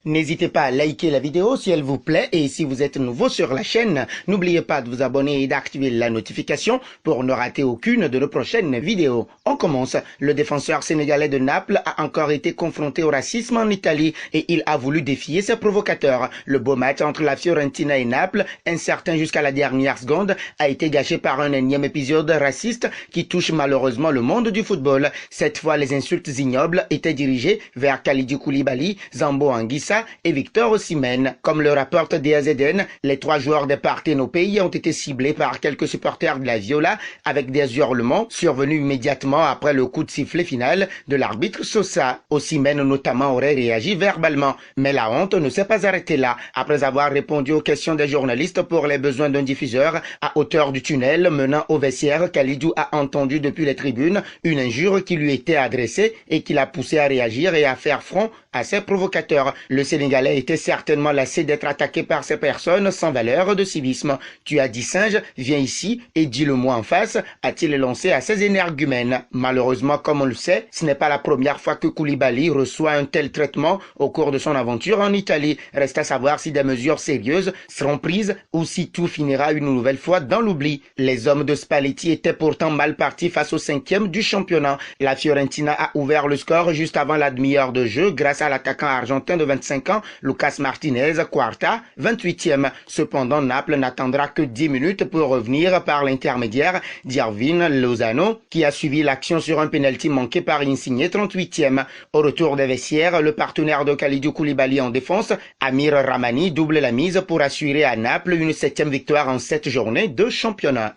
N'hésitez pas à liker la vidéo si elle vous plaît et si vous êtes nouveau sur la chaîne, n'oubliez pas de vous abonner et d'activer la notification pour ne rater aucune de nos prochaines vidéos. On commence. Le défenseur sénégalais de Naples a encore été confronté au racisme en Italie et il a voulu défier ses provocateurs. Le beau match entre la Fiorentina et Naples, incertain jusqu'à la dernière seconde, a été gâché par un énième épisode raciste qui touche malheureusement le monde du football. Cette fois, les insultes ignobles étaient dirigées vers Kalidou Koulibaly, Zambo Anguissa et Victor Osimhen. Comme le rapporte DAZN, les trois joueurs des Partenopéi ont été ciblés par quelques supporters de la Viola avec des hurlements survenus immédiatement après le coup de sifflet final de l'arbitre Sosa. Osimhen notamment aurait réagi verbalement. Mais la honte ne s'est pas arrêtée là. Après avoir répondu aux questions des journalistes pour les besoins d'un diffuseur, à hauteur du tunnel menant au vestiaire, Kalidou a entendu depuis les tribunes une injure qui lui était adressée et qui l'a poussé à réagir et à faire front à ses provocateurs. Le Sénégalais était certainement lassé d'être attaqué par ces personnes sans valeur de civisme. Tu as dit singe, viens ici et dis-le-moi en face, a-t-il lancé à ses énergumènes. Malheureusement, comme on le sait, ce n'est pas la première fois que Koulibaly reçoit un tel traitement au cours de son aventure en Italie. Reste à savoir si des mesures sérieuses seront prises ou si tout finira une nouvelle fois dans l'oubli. Les hommes de Spalletti étaient pourtant mal partis face au 5e du championnat. La Fiorentina a ouvert le score juste avant la demi-heure de jeu grâce à l'attaquant argentin de 25 ans, Lucas Martinez Quarta, 28e. Cependant, Naples n'attendra que 10 minutes pour revenir par l'intermédiaire d'Irvine Lozano, qui a suivi l'action sur un penalty manqué par Insigne, 38e. Au retour des vestiaires, le partenaire de Kalidou Koulibaly en défense, Amir Rahmani, double la mise pour assurer à Naples une 7e victoire en 7 journées de championnat.